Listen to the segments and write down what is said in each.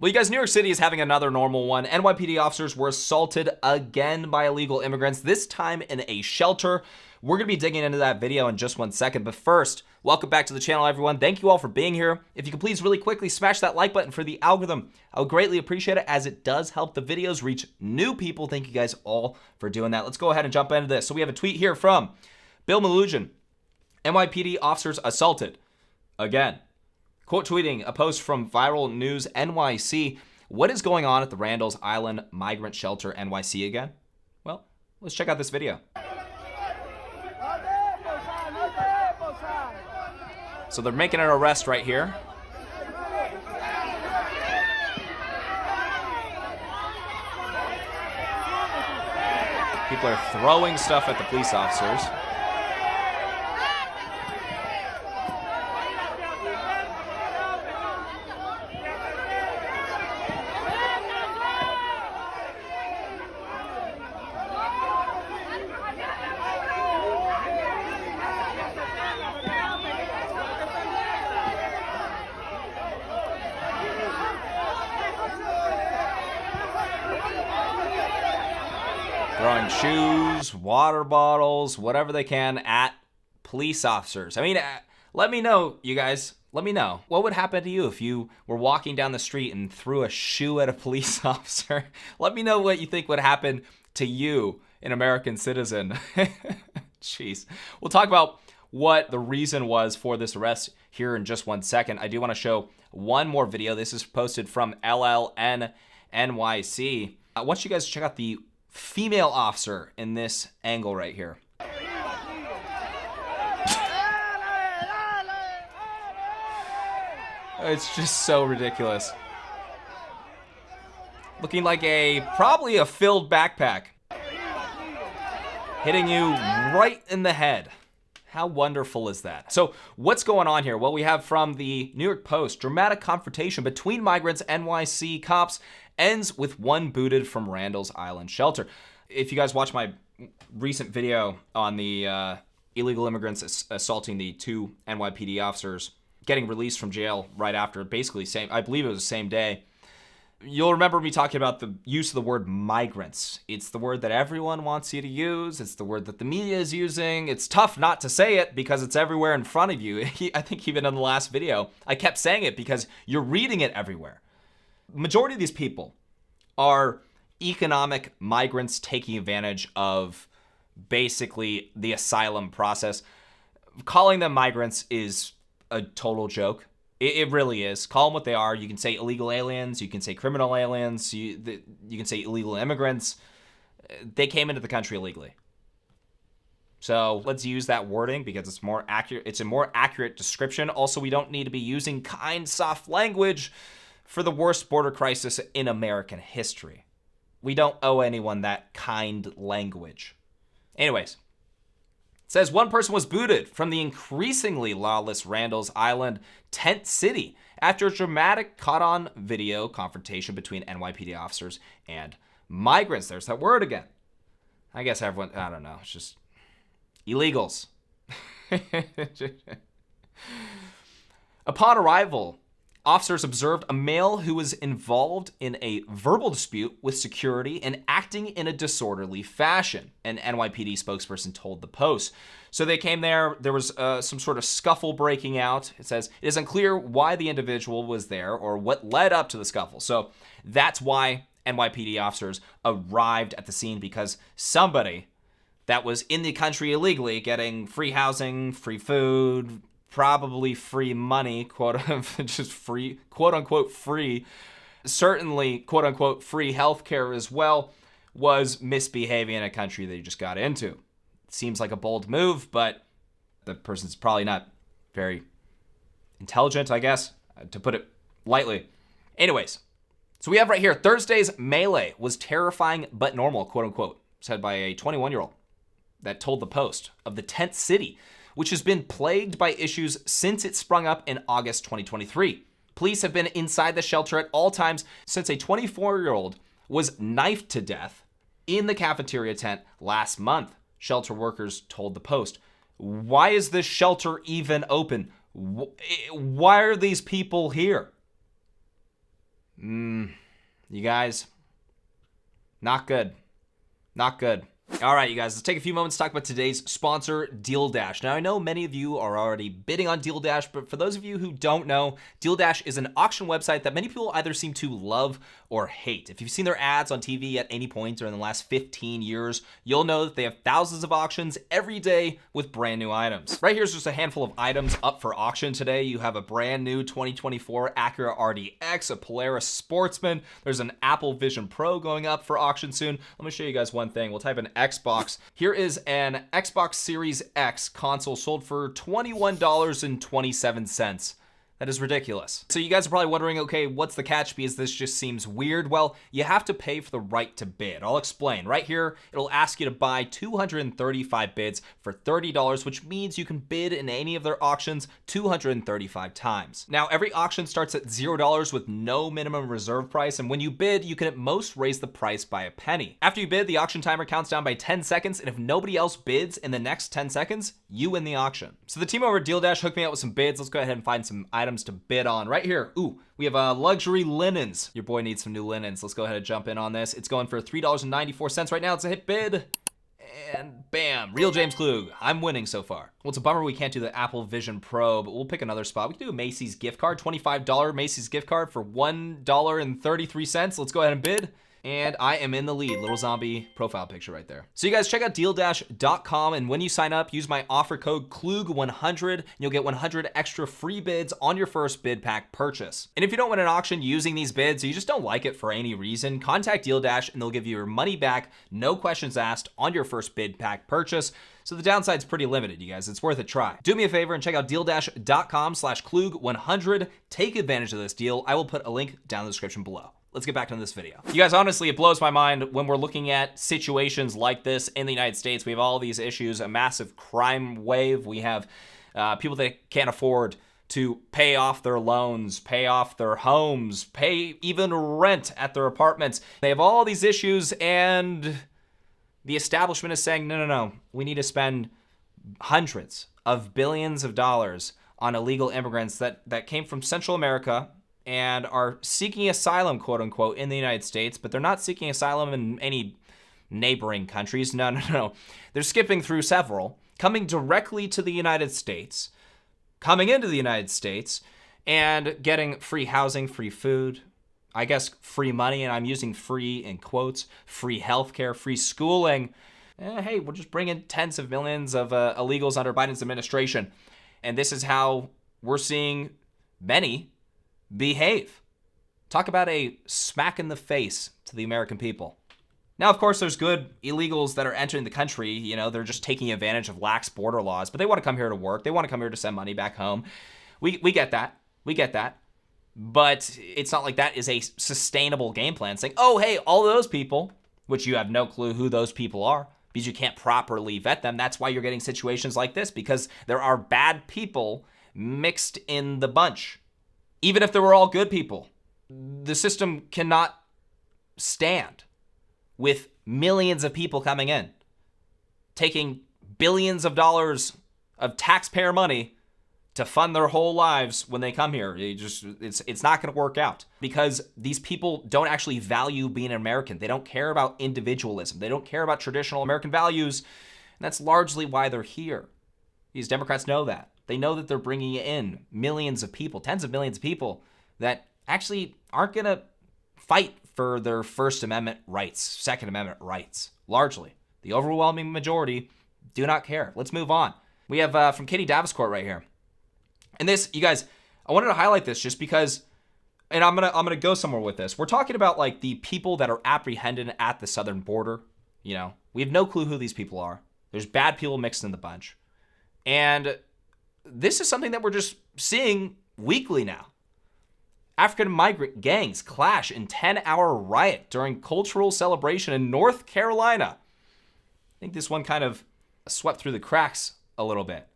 Well, you guys, New York City is having another normal one. NYPD officers were assaulted again by illegal immigrants, this time in a shelter. We're going to be digging into that video in just 1 second. But first, welcome back to the channel, everyone. Thank you all for being here. If you could please really quickly smash that like button for the algorithm, I would greatly appreciate it, as it does help the videos reach new people. Thank you guys all for doing that. Let's go ahead and jump into this. So we have a tweet here from Bill Malujan. NYPD officers assaulted again. Quote tweeting a post from Viral News NYC. What is going on at the Randall's Island Migrant Shelter NYC again? Well, let's check out this video. So they're making an arrest right here. People are throwing stuff at the police officers. Throwing shoes, water bottles, whatever they can at police officers. I mean, let me know, you guys. Let me know. What would happen to you if you were walking down the street and threw a shoe at a police officer? Let me know what you think would happen to you, an American citizen. Jeez. We'll talk about what the reason was for this arrest here in just 1 second. I do want to show one more video. This is posted from LLN NYC. I want you guys to check out the female officer in this angle right here. It's just so ridiculous. Looking like probably a filled backpack. Hitting you right in the head. How wonderful is that? So what's going on here? Well, we have from the New York Post, dramatic confrontation between migrants, NYC cops ends with one booted from Randall's Island shelter. If you guys watch my recent video on the illegal immigrants assaulting the 2 NYPD officers, getting released from jail right after, basically I believe it was the same day, you'll remember me talking about the use of the word migrants. It's the word that everyone wants you to use. It's the word that the media is using. It's tough not to say it because it's everywhere in front of you. I think even in the last video, I kept saying it because you're reading it everywhere. Majority of these people are economic migrants taking advantage of basically the asylum process. Calling them migrants is a total joke. It really is. Call them what they are. You can say illegal aliens. You can say criminal aliens. You can say illegal immigrants. They came into the country illegally. So let's use that wording because it's more accurate. It's a more accurate description. Also, we don't need to be using kind, soft language for the worst border crisis in American history. We don't owe anyone that kind language. Anyways, it says one person was booted from the increasingly lawless Randall's Island tent city after a dramatic caught-on video confrontation between NYPD officers and migrants. There's that word again. I guess everyone, I don't know, it's just illegals. Upon arrival, officers observed a male who was involved in a verbal dispute with security and acting in a disorderly fashion, an NYPD spokesperson told the Post. So they came there was some sort of scuffle breaking out. It says, it is unclear why the individual was there or what led up to the scuffle. So that's why NYPD officers arrived at the scene, because somebody that was in the country illegally getting free housing, free food, probably free money, just free, quote unquote free, certainly quote unquote free healthcare as well, was misbehaving in a country they just got into. It seems like a bold move, but the person's probably not very intelligent, I guess, to put it lightly. Anyways, so we have right here, Thursday's melee was terrifying but normal, quote unquote, said by a 21-year-old that told the Post of the tent city, which has been plagued by issues since it sprung up in August 2023. Police have been inside the shelter at all times since a 24-year-old was knifed to death in the cafeteria tent last month, shelter workers told the Post. Why is this shelter even open? Why are these people here? You guys, not good. Not good. All right, you guys, let's take a few moments to talk about today's sponsor, Deal Dash. Now, I know many of you are already bidding on Deal Dash, but for those of you who don't know, Deal Dash is an auction website that many people either seem to love or hate. If you've seen their ads on TV at any point or in the last 15 years, you'll know that they have thousands of auctions every day with brand new items. Right here's just a handful of items up for auction today. You have a brand new 2024 Acura RDX, a Polaris Sportsman. There's an Apple Vision Pro going up for auction soon. Let me show you guys one thing. We'll type in Xbox. Here is an Xbox Series X console sold for $21.27. That is ridiculous. So you guys are probably wondering, okay, what's the catch because this just seems weird? Well, you have to pay for the right to bid. I'll explain. Right here, it'll ask you to buy 235 bids for $30, which means you can bid in any of their auctions 235 times. Now, every auction starts at $0 with no minimum reserve price, and when you bid, you can at most raise the price by a penny. After you bid, the auction timer counts down by 10 seconds, and if nobody else bids in the next 10 seconds, you win the auction. So the team over at Deal Dash hooked me up with some bids. Let's go ahead and find some items to bid on. Right here, we have luxury linens. Your boy needs some new linens. Let's go ahead and jump in on this. It's going for $3.94 right now. It's a hit bid. And bam, real James Klug. I'm winning so far. Well, it's a bummer we can't do the Apple Vision Pro, but we'll pick another spot. We can do a Macy's gift card, $25 Macy's gift card for $1.33. Let's go ahead and bid. And I am in the lead. Little zombie profile picture right there. So you guys check out dealdash.com, and when you sign up, use my offer code KLUG100 and you'll get 100 extra free bids on your first bid pack purchase. And if you don't win an auction using these bids or you just don't like it for any reason, contact Deal Dash and they'll give you your money back, no questions asked, on your first bid pack purchase. So the downside's pretty limited, you guys. It's worth a try. Do me a favor and check out dealdash.com/KLUG100. Take advantage of this deal. I will put a link down in the description below. Let's get back to this video. You guys, honestly, it blows my mind when we're looking at situations like this in the United States. We have all these issues, a massive crime wave. We have people that can't afford to pay off their loans, pay off their homes, pay even rent at their apartments. They have all these issues, and the establishment is saying, no, we need to spend hundreds of billions of dollars on illegal immigrants that came from Central America and are seeking asylum, quote unquote, in the United States, but they're not seeking asylum in any neighboring countries. No. They're skipping through several, coming directly to the United States, coming into the United States, and getting free housing, free food, I guess free money, and I'm using free in quotes, free healthcare, free schooling. Hey, we're just bringing tens of millions of illegals under Biden's administration. And this is how we're seeing many behave. Talk about a smack in the face to the American people. Now, of course, there's good illegals that are entering the country. You know, they're just taking advantage of lax border laws, but they want to come here to work. They want to come here to send money back home. We get that. We get that. But it's not like that is a sustainable game plan saying, oh, hey, all those people, which you have no clue who those people are because you can't properly vet them. That's why you're getting situations like this, because there are bad people mixed in the bunch. Even if they were all good people, the system cannot stand with millions of people coming in, taking billions of dollars of taxpayer money to fund their whole lives when they come here. It's not going to work out because these people don't actually value being an American. They don't care about individualism. They don't care about traditional American values, and that's largely why they're here. These Democrats know that. They know that they're bringing in millions of people, tens of millions of people that actually aren't going to fight for their First Amendment rights, Second Amendment rights. Largely, the overwhelming majority do not care. Let's move on. We have from Katie Daviscourt right here. And this, you guys, I wanted to highlight this just because, and I'm gonna go somewhere with this. We're talking about like the people that are apprehended at the southern border. You know, we have no clue who these people are. There's bad people mixed in the bunch. And this is something that we're just seeing weekly now. African migrant gangs clash in 10-hour riot during cultural celebration in North Carolina. I think this one kind of swept through the cracks a little bit.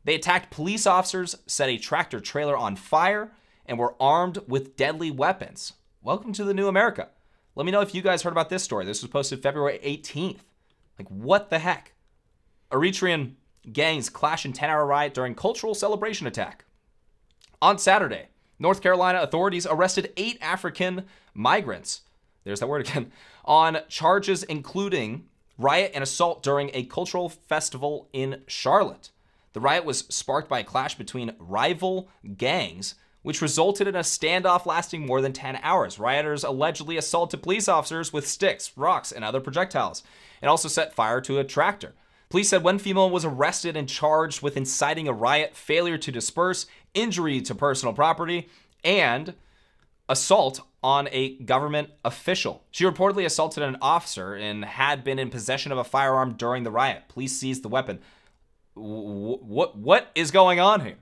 They attacked police officers, set a tractor trailer on fire, and were armed with deadly weapons. Welcome to the new America. Let me know if you guys heard about this story. This was posted February 18th. Like, what the heck? Eritrean gangs clash in 10-hour riot during cultural celebration attack. On Saturday, North Carolina authorities arrested 8 African migrants, there's that word again, on charges including riot and assault during a cultural festival in Charlotte. The riot was sparked by a clash between rival gangs, which resulted in a standoff lasting more than 10 hours. Rioters allegedly assaulted police officers with sticks, rocks, and other projectiles, and also set fire to a tractor. Police said one female was arrested and charged with inciting a riot, failure to disperse, injury to personal property, and assault on a government official. She reportedly assaulted an officer and had been in possession of a firearm during the riot. Police seized the weapon. What is going on here?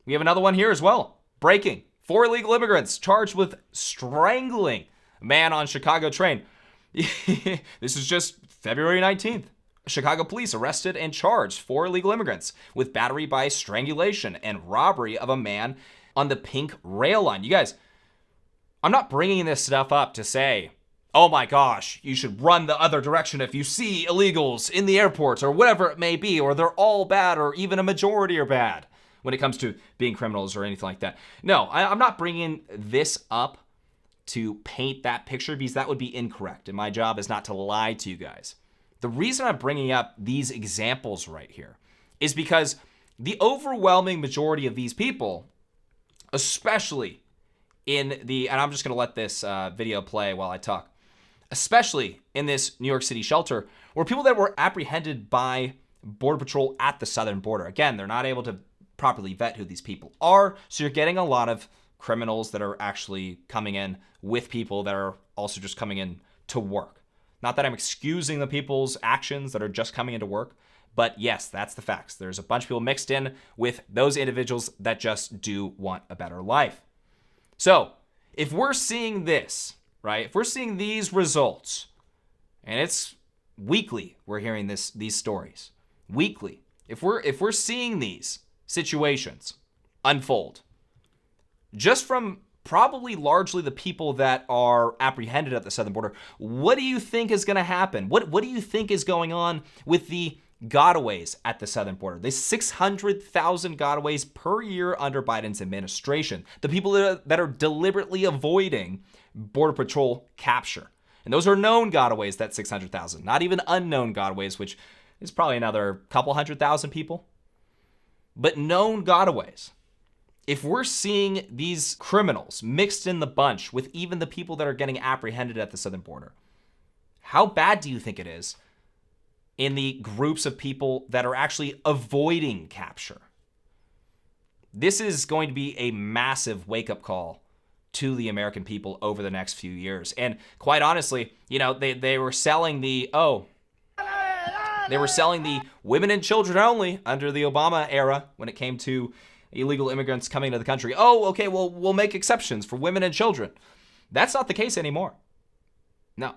We have another one here as well. Breaking. 4 illegal immigrants charged with strangling a man on Chicago train. This is just February 19th. Chicago police arrested and charged 4 illegal immigrants with battery by strangulation and robbery of a man on the pink rail line. You guys, I'm not bringing this stuff up to say, oh my gosh, you should run the other direction if you see illegals in the airports or whatever it may be, or they're all bad or even a majority are bad when it comes to being criminals or anything like that. No, I'm not bringing this up to paint that picture because that would be incorrect. And my job is not to lie to you guys. The reason I'm bringing up these examples right here is because the overwhelming majority of these people, especially in the, and I'm just going to let this video play while I talk, especially in this New York City shelter, were people that were apprehended by Border Patrol at the southern border. Again, they're not able to properly vet who these people are, so you're getting a lot of criminals that are actually coming in with people that are also just coming in to work. Not that I'm excusing the people's actions that are just coming into work, but yes, that's the facts. There's a bunch of people mixed in with those individuals that just do want a better life. So if we're seeing this, right, if we're seeing these results, and it's weekly, we're hearing these stories, weekly. If we're seeing these situations unfold, just from probably largely the people that are apprehended at the southern border, what do you think is going to happen? What do you think is going on with the gotaways at the southern border? There's 600,000 gotaways per year under Biden's administration. The people that are deliberately avoiding Border Patrol capture. And those are known gotaways, that 600,000, not even unknown gotaways, which is probably another couple 100,000 people. But known gotaways. If we're seeing these criminals mixed in the bunch with even the people that are getting apprehended at the southern border, how bad do you think it is in the groups of people that are actually avoiding capture? This is going to be a massive wake-up call to the American people over the next few years. And quite honestly, you know, they were selling the women and children only under the Obama era when it came to illegal immigrants coming to the country. Oh, okay, well, we'll make exceptions for women and children. That's not the case anymore. No,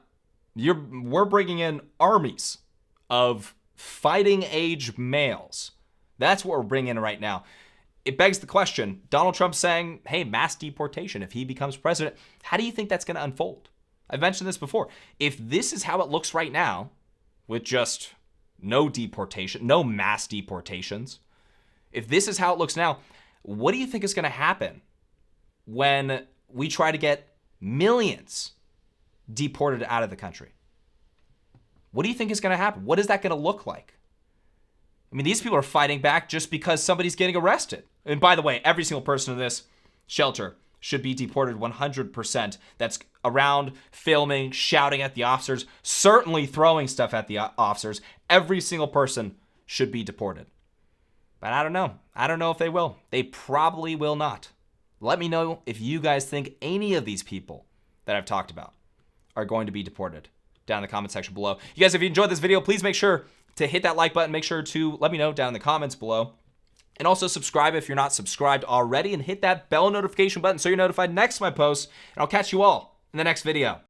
we're bringing in armies of fighting age males. That's what we're bringing in right now. It begs the question, Donald Trump saying, hey, mass deportation if he becomes president. How do you think that's going to unfold? I've mentioned this before. If this is how it looks right now, with just no deportation, no mass deportations, if this is how it looks now, what do you think is going to happen when we try to get millions deported out of the country? What do you think is going to happen? What is that going to look like? I mean, these people are fighting back just because somebody's getting arrested. And by the way, every single person in this shelter should be deported 100%. That's around filming, shouting at the officers, certainly throwing stuff at the officers. Every single person should be deported. But I don't know. I don't know if they will. They probably will not. Let me know if you guys think any of these people that I've talked about are going to be deported down in the comment section below. You guys, if you enjoyed this video, please make sure to hit that like button. Make sure to let me know down in the comments below. And also subscribe if you're not subscribed already, and hit that bell notification button so you're notified next time I post. And I'll catch you all in the next video.